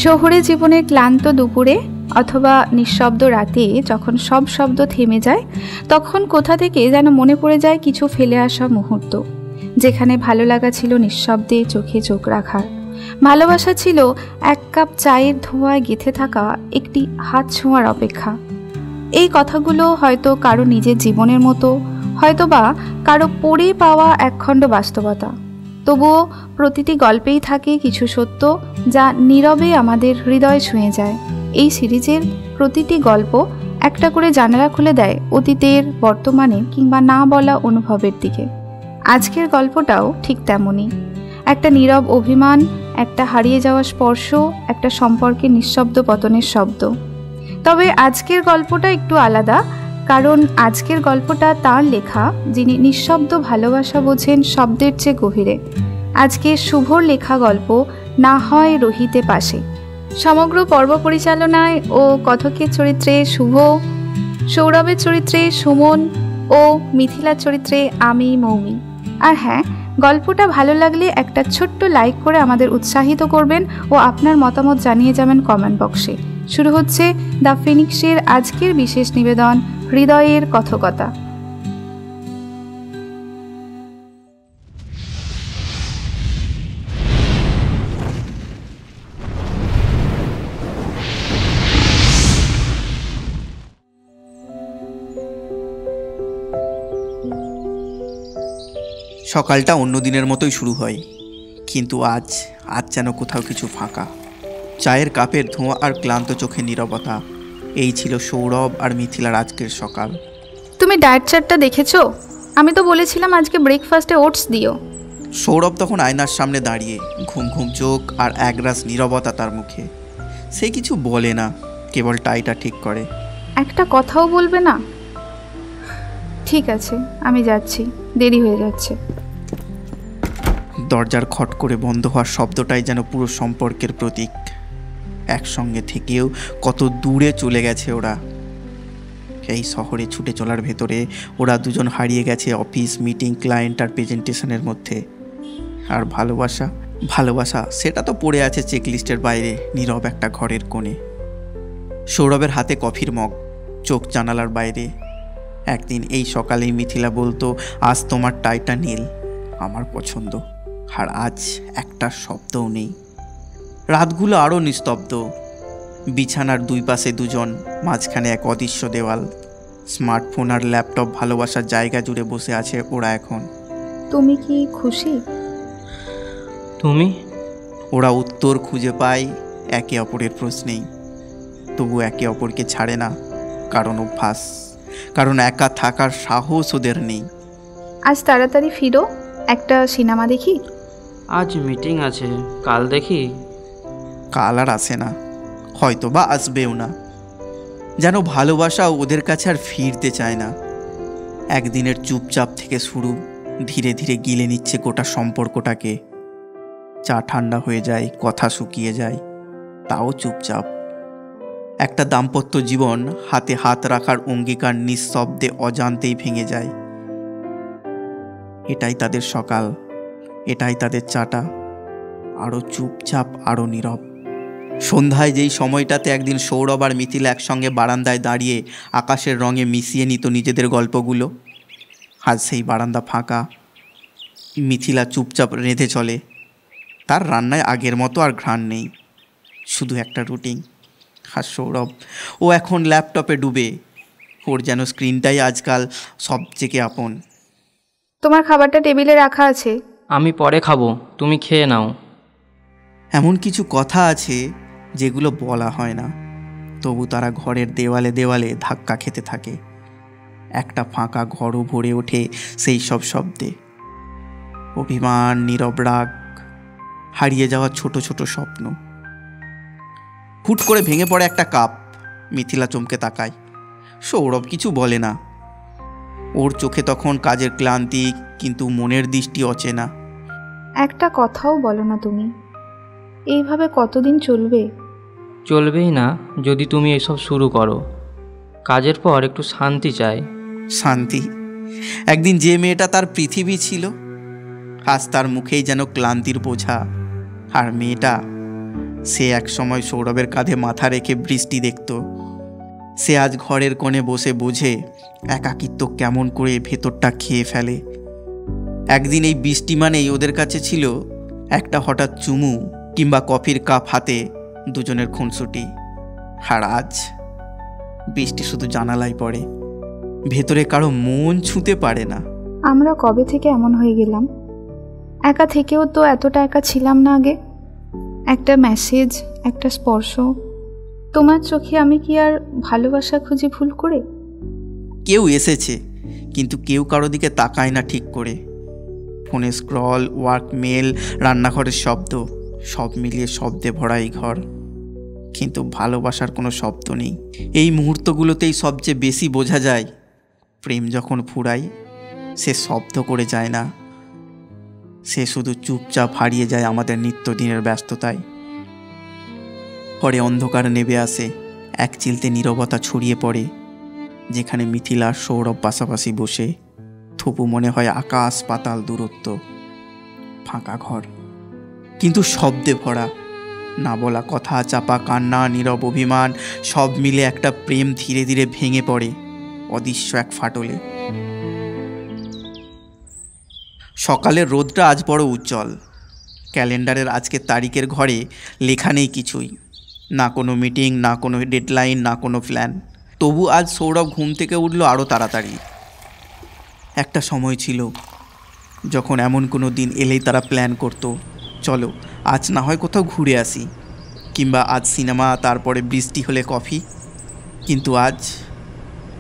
শহুরে জীবনে ক্লান্ত দুপুরে অথবা নিঃশব্দ রাতে যখন সব শব্দ থেমে যায়, তখন কোথা থেকে যেন মনে পড়ে যায় কিছু ফেলে আসা মুহূর্ত, যেখানে ভালো লাগা ছিল নিঃশব্দে চোখে চোখ রাখার, ভালোবাসা ছিল এক কাপ চায়ের ধোঁয়ায় গেঁথে থাকা একটি হাত ছোঁয়ার অপেক্ষা। এই কথাগুলো হয়তো কারো নিজের জীবনের মতো, হয়তোবা কারো পড়ে পাওয়া একখণ্ড বাস্তবতা। তবুও প্রতিটি গল্পেই থাকে কিছু সত্য যা নীরবে আমাদের হৃদয় ছুঁয়ে যায়। এই সিরিজের প্রতিটি গল্প একটা করে জানালা খুলে দেয় অতীতের, বর্তমানের কিংবা না বলা অনুভবের দিকে। আজকের গল্পটাও ঠিক তেমনই, একটা নীরব অভিমান, একটা হারিয়ে যাওয়া স্পর্শ, একটা সম্পর্কের নিঃশব্দ পতনের শব্দ। তবে আজকের গল্পটা একটু আলাদা, কারণ আজকের গল্পটা তার লেখা, যিনি নিঃশব্দ ভালোবাসা বোঝেন শব্দের চেয়ে গভীরে। আজকে শুভর লেখা গল্প না হয় রহিতে পাশে। সমগ্র পর্ব পরিচালনায় ও কথকের চরিত্রে শুভ, সৌরভের চরিত্রে সুমন ও মিথিলার চরিত্রে আমি মৌমি। আর হ্যাঁ, গল্পটা ভালো লাগলে একটা ছোট্ট লাইক করে আমাদের উৎসাহিত করবেন ও আপনার মতামত জানিয়ে যাবেন কমেন্ট বক্সে। শুরু হচ্ছে দ্য ফিনিক্সের আজকের বিশেষ নিবেদন, হৃদয়ের কথকতা। সকালটা অন্য দিনের মতোই শুরু হয়, কিন্তু আজ যেন কোথাও কিছু ফাঁকা। চায়ের কাপের ধোঁয়া আর ক্লান্ত চোখে নীরবতা, এই ছিল সৌরভ আর মিথিলার আজকের সকাল। তুমি ডায়েট চার্টটা দেখেছো? আমি তো বলেছিলাম আজকে ব্রেকফাস্টে ওটস দিও। সৌরভ তখন আয়নার সামনে দাঁড়িয়ে, ঘুম ঘুম চোখ আর একরাশ নীরবতা তার মুখে। সে কিছু বলে না, কেবল টাইটা ঠিক করে। একটা কথাও বলবে না? ঠিক আছে, আমি যাচ্ছি, দেরি হয়ে যাচ্ছে। দরজার খট করে বন্ধ হওয়ার শব্দটাই যেন পুরো সম্পর্কের প্রতীক। একসঙ্গে থেকেও কত দূরে চলে গেছে ওরা। এই শহরে ছুটে চলার ভেতরে ওরা দুজন হারিয়ে গেছে অফিস, মিটিং, ক্লায়েন্ট আর প্রেজেন্টেশনের মধ্যে। আর ভালোবাসা সেটা তো পড়ে আছে চেকলিস্টের বাইরে, নীরব একটা ঘরের কোণে। সৌরভের হাতে কফির মগ, চোখ জানালার বাইরে। একদিন এই সকালেই মিথিলা বলতো, আজ তোমার টাইটা নীল, আমার পছন্দ। আর আজ একটা শব্দও নেই। রাতগুলো আরও নিস্তব্ধ। বিছানার দুই পাশে দুজন, মাঝখানে এক অদৃশ্য দেওয়াল। স্মার্টফোন আর ল্যাপটপ ভালোবাসার জায়গা জুড়ে বসে আছে ওরা এখন। তুমি কি খুশি? তুমি? ওরা উত্তর খুঁজে পায় একে অপরের প্রশ্নেই, তবু একে অপরকে ছাড়ে না। কারণ অভ্যাস, কারণ একা থাকার সাহস ওদের নেই। আজ তাড়াতাড়ি ফিরো, একটা সিনেমা দেখি। আজ মিটিং আছে, কাল দেখি। কাল আর আসে না, হয়তো বা আসবেও না। যেন ভালোবাসা ওদের কাছে আর ফিরতে চায় না। একদিনের চুপচাপ থেকে শুরু, ধীরে ধীরে গিলে নিচ্ছে গোটা সম্পর্কটাকে। চা ঠান্ডা হয়ে যায়, কথা শুকিয়ে যায়, তাও চুপচাপ। একটা দাম্পত্য জীবন হাতে হাত রাখার অঙ্গীকার নিঃশব্দে অজান্তেই ভেঙে যায়। এটাই তাদের সকাল, এটাই তাদের চাটা, আরও চুপচাপ, আরও নীরব। সন্ধ্যায় যেই সময়টাতে একদিন সৌরভ আর মিথিলা একসঙ্গে বারান্দায় দাঁড়িয়ে আকাশের রঙে মিশিয়ে নিত নিজেদের গল্পগুলো, আজ সেই বারান্দা ফাঁকা। মিথিলা চুপচাপ রেঁধে চলে, তার রান্নায় আগের মতো আর ঘ্রাণ নেই, শুধু একটা রুটিন। আর সৌরভ, ও এখন ল্যাপটপে ডুবে, ওর যেন স্ক্রিনটাই আজকাল সবথেকে আপন। তোমার খাবারটা টেবিলে রাখা আছে। আমি পরে খাবো, তুমি খেয়ে নাও। এমন কিছু কথা আছে যেগুলো বলা হয় না, তবু তারা ঘরের দেওয়ালে দেওয়ালে ধাক্কা খেতে থাকে। একটা ফাঁকা ঘরও ভরে ওঠে সেই সব শব্দে। অভিমান, নীরব রাগ, হারিয়ে যাওয়া ছোট ছোট স্বপ্ন। হুট করে ভেঙে পড়ে একটা কাপ। মিথিলা চমকে তাকায়। সৌরভ কিছু বলে না, ওর চোখে তখন কাজের ক্লান্তি, কিন্তু মনের দৃষ্টি অচেনা। একটা কথাও বলো না তুমি। এইভাবে কতদিন চলবে? চলবেই না যদি তুমি এসব শুরু করো। কাজের পর একটু শান্তি চাই। শান্তি? একদিন যে মেয়েটা তার পৃথিবী ছিল, আজ তার মুখেই যেন ক্লান্তির বোঝা। আর মেয়েটা সে এক সময় সৌরভের কাঁধে মাথা রেখে বৃষ্টি দেখত। সে আজ ঘরের কোণে বসে বোঝে একাকিত্ব কেমন করে ভেতরটা খেয়ে ফেলে। একদিন এই বৃষ্টি মানেই ওদের কাছে ছিল একটা হঠাৎ চুমু কিংবা কফির কাপ হাতে দুজনের খুনসুটি। আর আজ বৃষ্টি শুধু জানালায় পড়ে, ভেতরে কারো মন ছুঁতে পারে না। আমরা কবে থেকে এমন হয়ে গেলাম? একা থেকেও তো এতটা একা ছিলাম না আগে। একটা মেসেজ, একটা স্পর্শ, তোমার চোখে আমি কি আর ভালোবাসা খুঁজি ভুল করে? কেউ এসেছে, কিন্তু কেউ কারো দিকে তাকায় না ঠিক করে। ফোনে স্ক্রল, ওয়ার্ক মেল, রান্নাঘরের শব্দ, সব মিলিয়ে শব্দে ভরা এই ঘর, কিন্তু ভালোবাসার কোনো শব্দ নেই। এই মুহূর্তগুলোতেই সবচেয়ে বেশি বোঝা যায় প্রেম যখন ফুরায় সে শব্দ করে যায় না, সে শুধু চুপচাপ হারিয়ে যায় আমাদের নিত্যদিনের ব্যস্ততায়। পরে অন্ধকার নেমে আসে, এক চিলতে নীরবতা ছড়িয়ে পড়ে, যেখানে মিথিলা আর সৌরভ পাশাপাশি বসে। থুপু মনে হয় আকাশ পাতাল দূরত্ব, ফাঁকা ঘর, কিন্তু শব্দে ভরা। না বলা কথা, চাপা কান্না, নীরব অভিমান, সব মিলে একটা প্রেম ধীরে ধীরে ভেঙে পড়ে অদৃশ্য এক ফাটলে। সকালের রোদটা আজ বড় উজ্জ্বল। ক্যালেন্ডারের আজকের তারিখের ঘরে লেখা নেই কিছুই, না কোনো মিটিং, না কোনো ডেডলাইন, না কোনো প্ল্যান। তবু আজ সৌরভ ঘুম থেকে উঠল আরও তাড়াতাড়ি। একটা সময় ছিল যখন এমন কোনো দিন এলেই তারা প্ল্যান করতো, চলো আজ না হয় কোথাও ঘুরে আসি, কিংবা আজ সিনেমা, তারপরে বৃষ্টি হলে কফি। কিন্তু আজ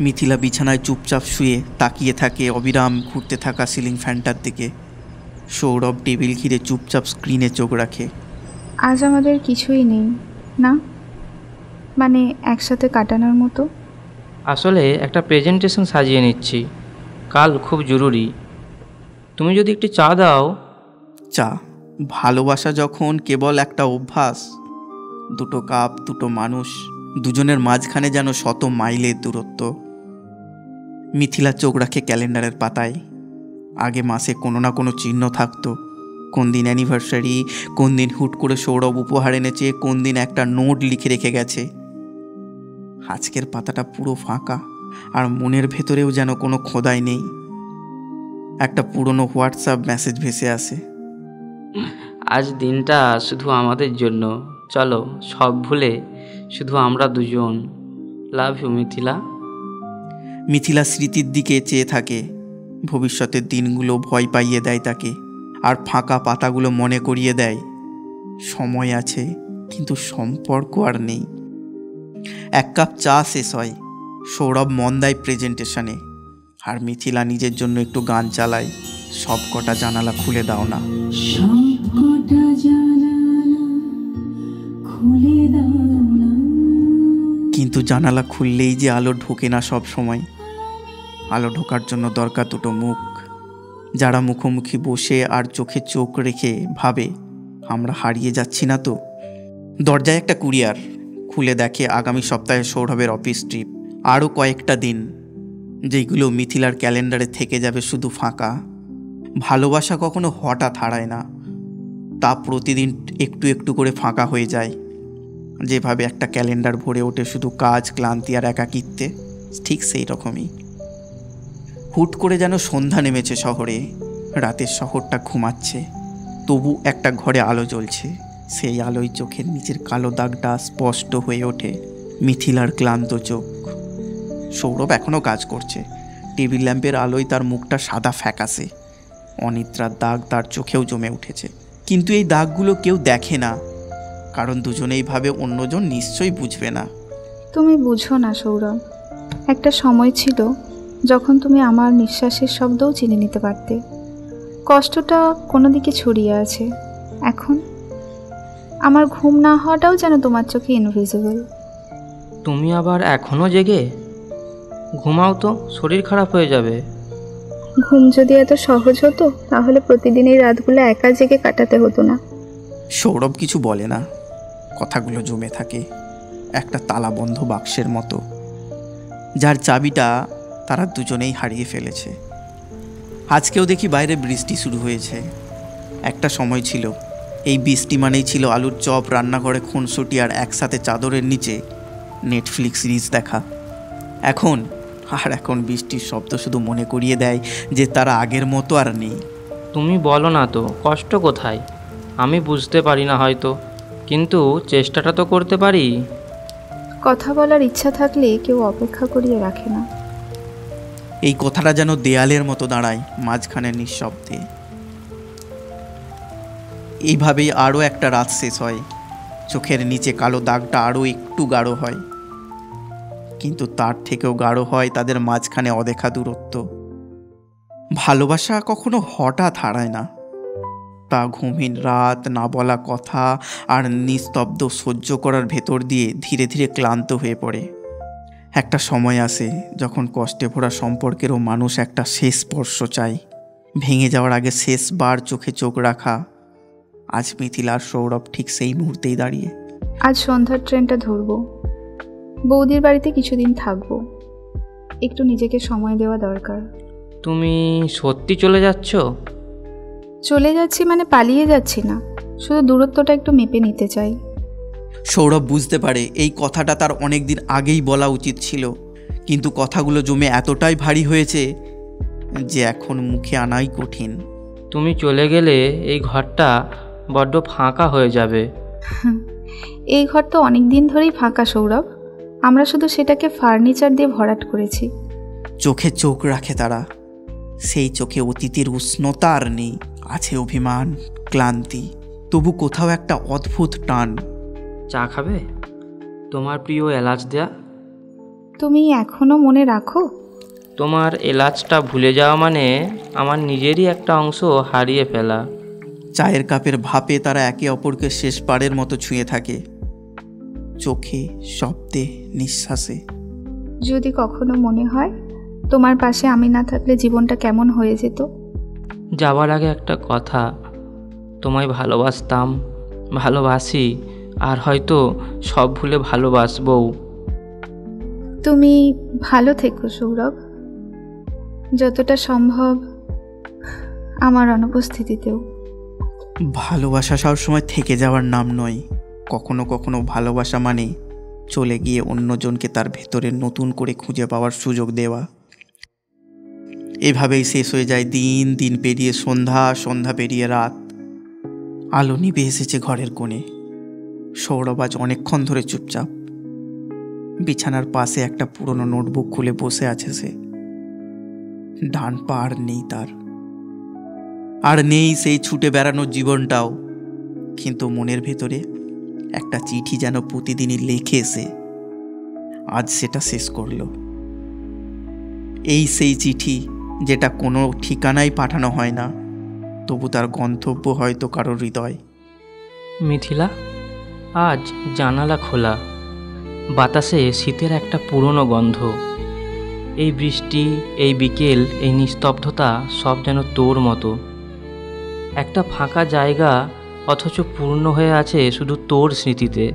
মিথিলা বিছানায় চুপচাপ শুয়ে তাকিয়ে থাকে অবিরাম ঘুরতে থাকা সিলিং ফ্যানটার দিকে। সৌরভ টেবিল ঘিরে চুপচাপ স্ক্রিনে চোখ রাখে। আজ আমাদের কিছুই নেই না, মানে একসাথে কাটানোর মতো। আসলে একটা প্রেজেন্টেশন সাজিয়ে নিচ্ছি, কাল খুব জরুরি। তুমি যদি একটু চা দাও। চা? ভালোবাসা যখন কেবল একটা অভ্যাস, দুটো কাপ, দুটো মানুষ, দুজনের মাঝখানে যেন শত মাইলের দূরত্ব। মিথিলা চোখ রাখে ক্যালেন্ডারের পাতায়। আগে মাসে কোনো না কোনো চিহ্ন থাকতো, কোন দিন অ্যানিভার্সারি, কোন দিন হুট করে সৌরভ উপহার এনেছে, কোন দিন একটা নোট লিখে রেখে গেছে। আজকের পাতাটা পুরো ফাঁকা, আর মনের ভেতরেও যেন কোনো খোদাই নেই। একটা পুরনো হোয়াটসঅ্যাপ মেসেজ ভেসে আসে, আজ দিনটা শুধু আমাদের জন্য, চলো সব ভুলে শুধু আমরা দুজন, লাভ ইউ মিথিলা। মিথিলা স্মৃতির দিকে চেয়ে থাকে। ভবিষ্যতের দিনগুলো ভয় পাইয়ে দেয় তাকে, আর ফাঁকা পাতাগুলো মনে করিয়ে দেয় সময় আছে, কিন্তু সম্পর্ক আর নেই। এক কাপ চা শেষ হয়, সৌরভ মন দেয় প্রেজেন্টেশনে, আর মিথিলা নিজের জন্য একটু গান চালায়, সব কটা জানালা খুলে দাও না। কিন্তু জানালা খুললেই যে আলো ঢোকে না সব সময়। আলো ঢোকার জন্য দরকার দুটো মুখ, যারা মুখোমুখি বসে আর চোখে চোখ রেখে ভাবে আমরা হারিয়ে যাচ্ছি না তো। দরজায় একটা কুরিয়ার, খুলে দেখে আগামী সপ্তাহে সৌরভের অফিস ট্রিপ। আরও কয়েকটা দিন যেগুলো মিথিলার ক্যালেন্ডারে থেকে যাবে শুধু ফাঁকা। ভালোবাসা কখনো হঠাৎ হারায় না, তা প্রতিদিন একটু একটু করে ফাঁকা হয়ে যায়। যেভাবে একটা ক্যালেন্ডার ভরে ওঠে শুধু কাজ, ক্লান্তি আর একাকিত্বে, ঠিক সেই রকমই। হুট করে যেন সন্ধ্যা নেমেছে শহরে, রাতের শহরটা ঘুমাচ্ছে, তবু একটা ঘরে আলো জ্বলছে। সেই আলোয় চোখের নিচের কালো দাগটা স্পষ্ট হয়ে ওঠে। মিথিলার ক্লান্ত চোখ। সৌরভ এখনও কাজ করছে, টেবিল ল্যাম্পের আলোয় তার মুখটা সাদা ফ্যাকাশে, অনিদ্রার দাগ তার চোখেও জমে উঠেছে। কিন্তু এই দাগগুলো কেউ দেখে না, কারণ দুজনেই ভাবে অন্যজন নিশ্চয়ই বুঝবে না। তুমি বুঝো না সৌরভ, একটা সময় ছিল যখন তুমি আমার নিঃশ্বাসের শব্দও চিনে নিতে পারতে। কষ্টটা কোনো দিকে ছড়িয়ে আছে। এখন আমার ঘুম না হওয়াটাও যেন তোমার চোখে ইনভিজিবল। তুমি আবার এখনও জেগে? ঘুমাও তো, শরীর খারাপ হয়ে যাবে। ঘুম যদি এত সহজ হতো তাহলে প্রতিদিন এই রাতগুলো একা জেগে কাটাতে হতো না। সৌরভ কিছু বলে না, কথাগুলো জমে থাকে একটা তালাবন্ধ বাক্সের মতো, যার চাবিটা তারা দুজনেই হারিয়ে ফেলেছে। আজকেও দেখি বাইরে বৃষ্টি শুরু হয়েছে। একটা সময় ছিল এই বৃষ্টি মানেই ছিল আলুর চপ, রান্নাঘরে খুনসুটি আর একসাথে চাদরের নিচে নেটফ্লিক্স সিরিজ দেখা। এখন বৃষ্টির শব্দ শুধু মনে করিয়ে দেয় যে তারা আগের মতো আর নেই। তুমি বলো না তো কষ্ট কোথায়? আমি বুঝতে পারি না হয়তো, কিন্তু চেষ্টাটা তো করতে পারি। কথা বলার ইচ্ছা থাকলে কেউ অপেক্ষা করিয়ে রাখে না। এই কথাটা যেন দেয়ালের মতো দাঁড়ায় মাঝখানে নিঃশব্দে। এইভাবেই আরও একটা রাত শেষ হয়। চোখের নিচে কালো দাগটা আরও একটু গাঢ় হয়, কিন্তু তার থেকেও গাঢ় হয় তাদের মাঝখানে অদেখা দূরত্ব। ভালোবাসা কখনো হঠাৎ হারায় না, তা ঘুমহীন রাত, না বলা কথা আর নিস্তব্ধ সহ্য করার ভেতর দিয়ে ধীরে ধীরে ক্লান্ত হয়ে পড়ে। একটা সময় আসে যখন কষ্টে ভরা সম্পর্কেরও মানুষ একটা শেষ স্পর্শ চায়, ভেঙে যাওয়ার আগে শেষবার চোখে চোখ রাখা। আজ মিথিলা আর সৌরভ ঠিক সেই মুহূর্তেই দাঁড়িয়ে। আজ সন্ধ্যার ট্রেনটা ধরবো, বৌদির বাড়িতে কিছুদিন থাকবো, একটু নিজেকে সময় দেওয়া দরকার। তুমি সত্যি চলে যাচ্ছ? চলে যাচ্ছি মানে পালিয়ে যাচ্ছি না, শুধু দূরত্বটা একটু মেপে নিতে চাই। সৌরভ বুঝতে পারে এই কথাটা তার অনেক দিন আগেই বলা উচিত ছিল, কিন্তু কথাগুলো জমে এতটাই ভারী হয়েছে যে এখন মুখে আনাই কঠিন। তুমি চলে গেলে এই ঘরটা বড্ড ফাঁকা হয়ে যাবে। এই ঘর তো অনেক দিন ধরেই ফাঁকা সৌরভ, আমরা শুধু সেটাকে ফার্নিচার দিয়ে ভরাট করেছি। চোখে চোখ রাখে তারা, সেই চোখে অতীতের উষ্ণতা আর নেই, আছে অভিমান, ক্লান্তি, তবু কোথাও একটা অদ্ভুত টান। চা খাবে? তোমার প্রিয় এলাচ দেয়া। তুমি এখনো মনে রাখো? তোমার এলাচটা ভুলে যাওয়া মানে আমার নিজেরই একটা অংশ হারিয়ে ফেলা। চায়ের কাপের ভাপে তারা একে অপরকে শেষবারের মতো ছুঁয়ে থাকে, চোখে, শব্দে, নিঃশ্বাসে। যদি কখনো মনে হয় তোমার পাশে আমি না থাকলে জীবনটা কেমন হয়ে যেত। যাওয়ার আগে একটা কথা, তোমায় ভালোবাসতাম, ভালোবাসি, আর হয়তো সব ভুলে ভালোবাসবও। তুমি ভালো থেকো সৌরভ, যতটা সম্ভব আমার অনুপস্থিতিতেও। ভালোবাসা সবসময় থেকে যাওয়ার নাম নয়, কখনো কখনো ভালোবাসা মানে চলে গিয়ে অন্যজনকে তার ভেতরে নতুন করে খুঁজে পাওয়ার সুযোগ দেওয়া। এভাবেই শেষ হয়ে যায় দিন, দিন পেরিয়ে সন্ধ্যা, সন্ধ্যা পেরিয়ে রাত। আলো নিভে এসেছে ঘরের কোণে। সৌরভ আজ অনেকক্ষণ ধরে চুপচাপ। বিছানার পাশে একটা পুরনো নোটবুক খুলে বসে আছে সে। ডান পা আর নেই তার, আর নেই সেই ছুটে বেড়ানোর জীবনটাও, কিন্তু মনের ভেতরে একটা চিঠি যেন প্রতিদিনই লেখে এসে আজ সেটা শেষ করলো। এই সেই চিঠি যেটা কোনো ঠিকানায় পাঠানো হয় না, তবু তার গন্তব্য হয়তো কারোর হৃদয়। মিথিলা, আজ জানালা খোলা, বাতাসে শীতের একটা পুরনো গন্ধ। এই বৃষ্টি, এই বিকেল, এই নিস্তব্ধতা সব যেন তোর মতো। একটা ফাঁকা জায়গা, অথচ পূর্ণ হয়ে আছে শুধু তোর স্মৃতিতে।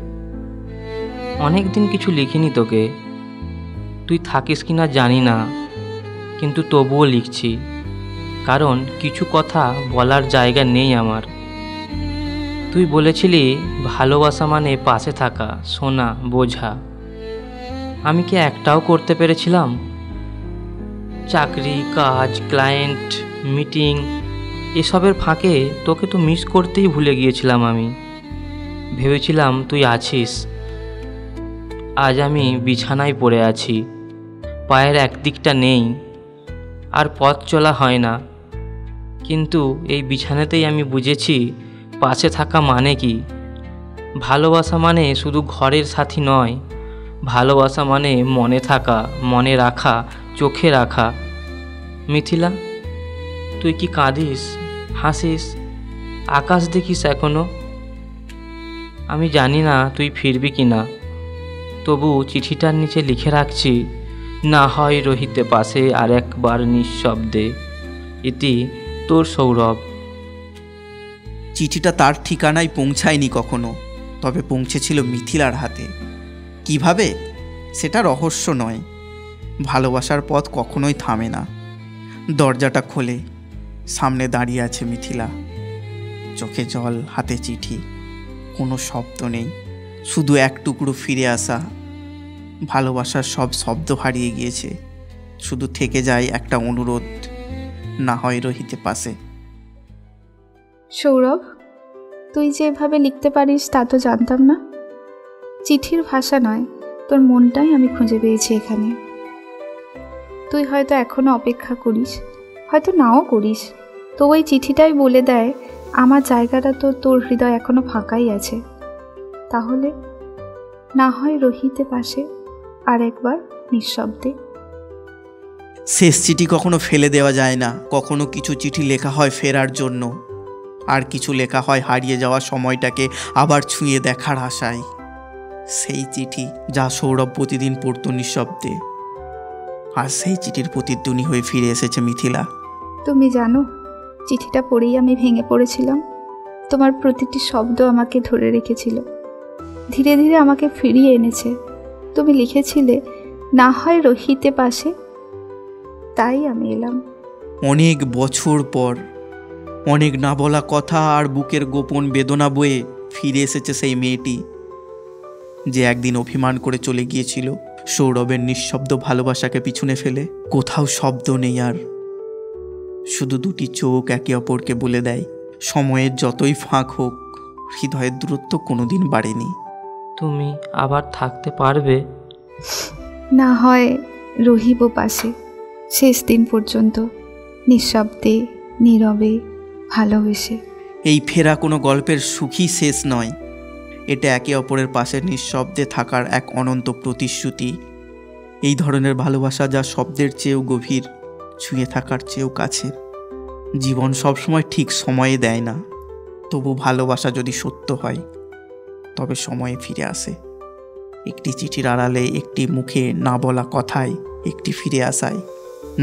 অনেক দিন কিছু লিখিনি তোকে, তুই থাকিস কি না জানি না, কিন্তু তবুও লিখছি, কারণ কিছু কথা বলার জায়গা নেই আমার। তুই বলেছিলি ভালোবাসা মানে পাশে থাকা, শোনা, বোঝা। আমি কি একটাও করতে পেরেছিলাম? চাকরি, কাজ, ক্লায়েন্ট, মিটিং, এসবের ফাঁকে তোকে তো মিস করতেই ভুলে গিয়েছিলাম আমি। ভেবেছিলাম তুই আছিস। আজ আমি বিছানায় পড়ে আছি, পায়ের একদিকটা নেই, আর পথ চলা হয় না, কিন্তু এই বিছানাতেই আমি বুঝেছি পাশে থাকা মানে কি। ভালোবাসা মানে শুধু ঘরের সাথী নয়, ভালোবাসা মানে মনে থাকা, মনে রাখা, চোখে রাখা। মিথিলা, তুই কি কাঁদিস, হাসিস, আকাশ দেখিস এখনো? আমি জানি না তুই ফিরবি কি না, তবু চিঠিটার নিচে লিখে রাখছি, না হয় রহিতে পাশে আর একবার নিঃশব্দে। ইতি তোর সৌরভ। চিঠিটা তার ঠিকানায় পৌঁছায়নি কখনো, তবে পৌঁছেছিল মিথিলার হাতে। কিভাবে, সেটা রহস্য নয়। ভালোবাসার পথ কখনোই থামে না। দরজাটা খোলে, সামনে দাঁড়িয়ে আছে মিথিলা। চোখে জল, হাতে চিঠি, কোনো শব্দ নেই, শুধু এক টুকরো ফিরে আসা। ভালোবাসার সব শব্দ হারিয়ে গিয়েছে, শুধু থেকে যায় একটা অনুরোধ, না হয় রহিতে পাশে। সৌরভ, তুই যে এভাবে লিখতে পারিস তা তো জানতাম না। চিঠির ভাষা নয়, তোর মনটাই আমি খুঁজে পেয়েছি এখানে। তুই হয়তো এখনো অপেক্ষা করিস, হয়তো নাও করিস, তো ওই চিঠিটাই বলে দেয় আমার জায়গাটা তো তোর হৃদয় এখনো ফাঁকাই আছে। তাহলে না হয় রহিতে পাশে, আর একবার নিঃশব্দে। শেষ চিঠি কখনো ফেলে দেওয়া যায় না। কখনো কিছু চিঠি লেখা হয় ফেরার জন্য, আর কিছু লেখা হয় হারিয়ে যাওয়া সময়টাকে আবার ছুঁয়ে দেখার আশায়। সেই চিঠি যা সৌরভ প্রতিদিন পড়তো নিঃশব্দে, আর সেই চিঠির প্রতিধ্বনি হয়ে ফিরে এসেছে মিথিলা। তুমি জানো, চিঠিটা পড়েই আমি ভেঙে পড়েছিলাম। তোমার প্রতিটি শব্দ আমাকে ধরে রেখেছিল, ধীরে ধীরে আমাকে ফিরিয়ে এনেছে। তুমি লিখেছিলে না হয় রহিতে পাশে, তাই আমি এলাম। অনেক বছর পর, অনেক না বলা কথা আর বুকের গোপন বেদনা বয়ে ফিরে এসেছে সেই মেয়েটি, যে একদিন অভিমান করে চলে গিয়েছিল সৌরভের নিঃশব্দ ভালোবাসাকে পিছনে ফেলে। কোথাও শব্দ নেই আর, শুধু দুটি চোখ একে অপরকে বলে দেয় সময়ের যতই ফাঁক হোক, হৃদয়ের দূরত্ব কোনোদিন বাড়েনি। তুমি আবার থাকতে পারবে? না হয় রহিব পাশে, শেষ দিন পর্যন্ত, নিঃশব্দে, নীরবে, ভালোবেসে। এই ফেরা কোনো গল্পের সুখী শেষ নয়, এটা একে অপরের পাশে নিঃশব্দে থাকার এক অনন্ত প্রতিশ্রুতি। এই ধরনের ভালোবাসা যা শব্দের চেয়েও গভীর, ছুঁয়ে থাকার চেয়েও কাছে। জীবন সবসময় ঠিক সময়ে দেয় না, তবু ভালোবাসা যদি সত্য হয় তবে সময়ে ফিরে আসে। একটি চিঠির আড়ালে, একটি মুখে না বলা কথায়, একটি ফিরে আসায়।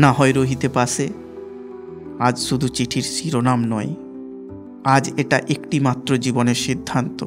না হয় রহিতে পাশে আজ শুধু চিঠির শিরোনাম নয়, আজ এটা একটি মাত্র জীবনের সিদ্ধান্ত।